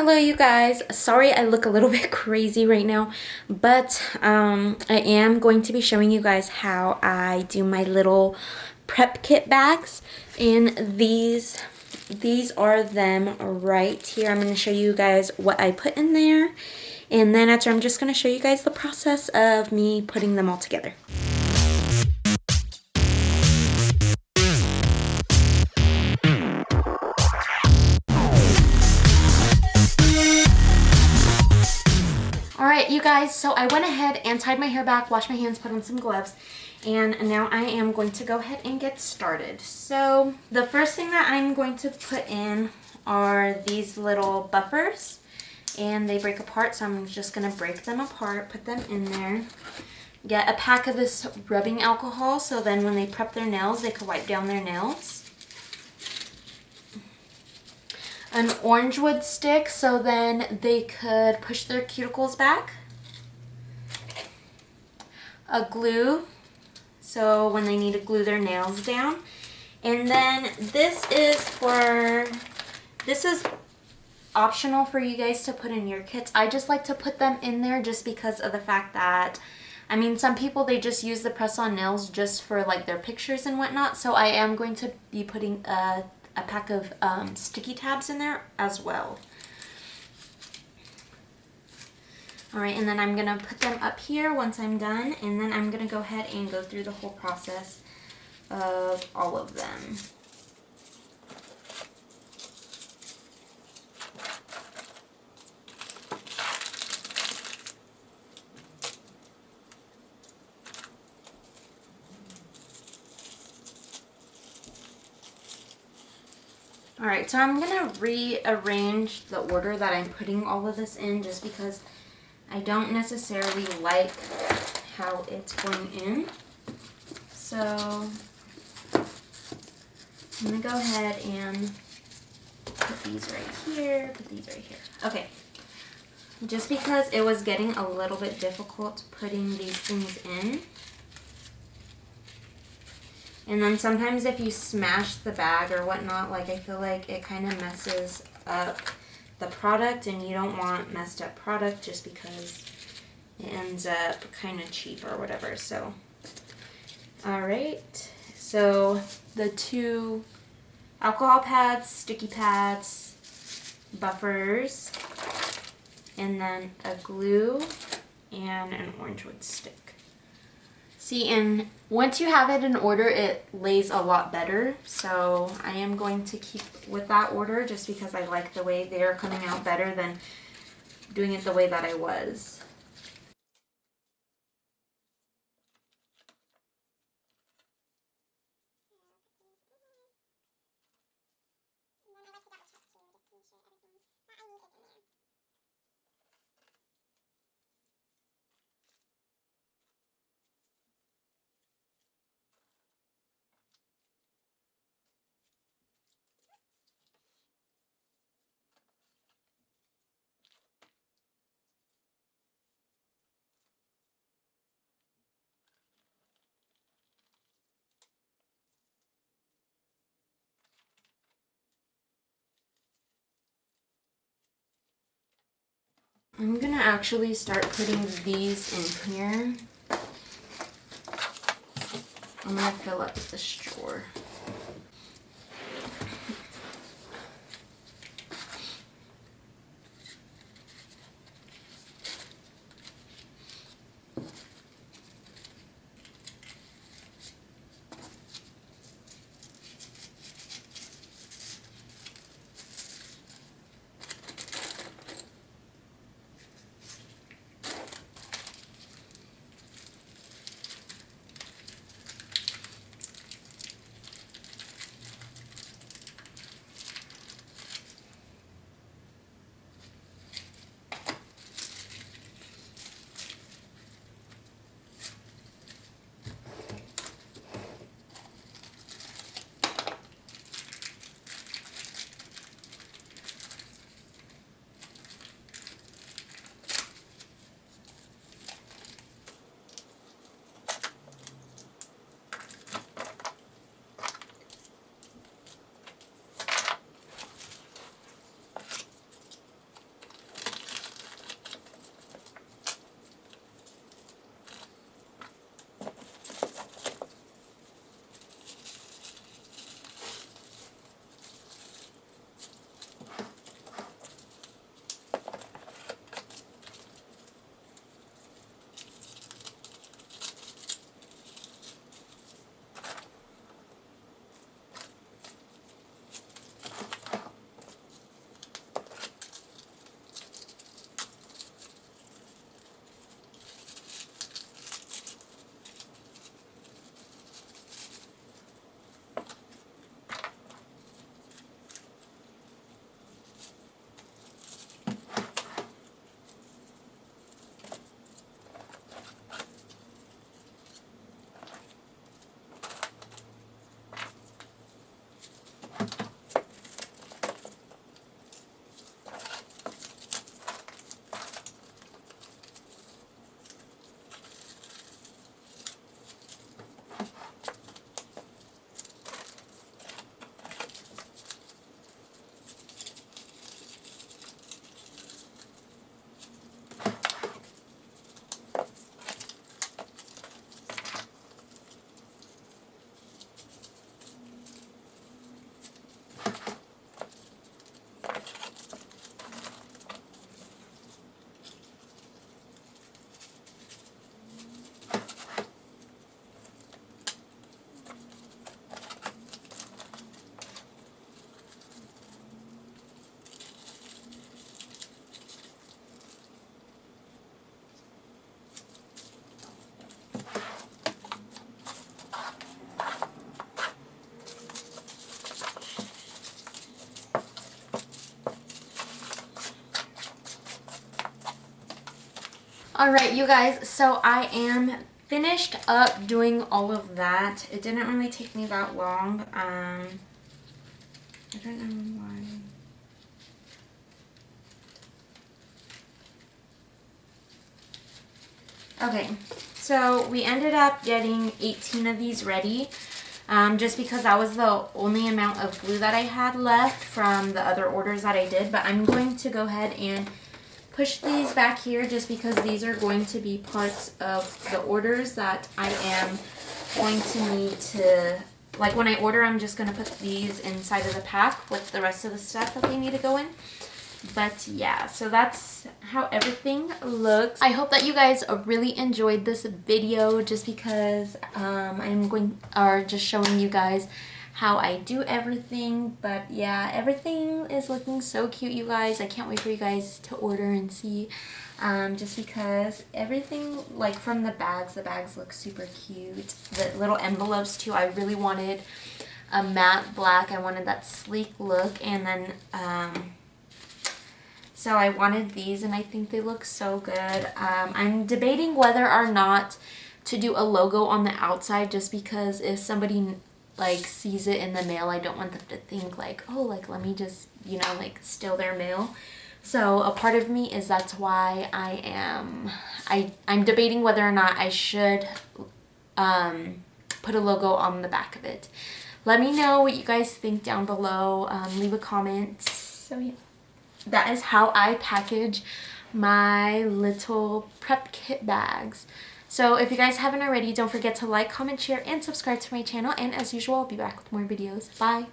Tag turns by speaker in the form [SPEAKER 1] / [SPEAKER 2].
[SPEAKER 1] Hello you guys, sorry I look a little bit crazy right now, but I am going to be showing you guys how I do my little prep kit bags, and these are them right here. I'm going to show you guys what I put in there, and then after I'm just going to show you guys the process of me putting them all together. Alright you guys, so I went ahead and tied my hair back, washed my hands, put on some gloves, and now I am going to go ahead and get started. So the first thing that I'm going to put in are these little buffers, and they break apart, so I'm just going to break them apart, put them in there. Get a pack of this rubbing alcohol, so then when they prep their nails, they can wipe down their nails. An orange wood stick, so then they could push their cuticles back. A glue, so when they need to glue their nails down. And then this is optional for you guys to put in your kits. I just like to put them in there just because of the fact that, I mean, some people, they just use the press-on nails just for like their pictures and whatnot. So I am going to be putting a pack of sticky tabs in there as well. Alright, and then I'm going to put them up here once I'm done, and then I'm going to go ahead and go through the whole process of all of them. Alright, so I'm going to rearrange the order that I'm putting all of this in just because I don't necessarily like how it's going in. So I'm going to go ahead and put these right here, put these right here. Okay, just because it was getting a little bit difficult putting these things in. And then sometimes if you smash the bag or whatnot, like I feel like it kind of messes up the product, and you don't want messed up product just because it ends up kind of cheap or whatever. So, alright, so the two alcohol pads, sticky pads, buffers, and then a glue and an orange wood stick. See, and once you have it in order, it lays a lot better. So I am going to keep with that order just because I like the way they're coming out better than doing it the way that I was. I'm gonna actually start putting these in here. I'm gonna fill up the straw. Alright, you guys, so I am finished up doing all of that. It didn't really take me that long. I don't know why. Okay, so we ended up getting 18 of these ready. Just because that was the only amount of glue that I had left from the other orders that I did. But I'm going to go ahead and push these back here just because these are going to be parts of the orders that I am going to need to, like when I order, I'm just going to put these inside of the pack with the rest of the stuff that they need to go in. But yeah, so that's how everything looks. I hope that you guys really enjoyed this video just because just showing you guys how I do everything. But yeah, everything is looking so cute, you guys. I can't wait for you guys to order and see. Just because everything, like from the bags look super cute. The little envelopes too, I really wanted a matte black. I wanted that sleek look, and then so I wanted these, and I think they look so good. I'm debating whether or not to do a logo on the outside, just because if somebody like sees it in the mail, I don't want them to think like, oh, like let me just, you know, like steal their mail. So a part of me is that's why I'm debating whether or not I should put a logo on the back of it. Let me know what you guys think down below. Leave a comment. So yeah. That is how I package my little prep kit bags. So if you guys haven't already, don't forget to like, comment, share, and subscribe to my channel. And as usual, I'll be back with more videos. Bye!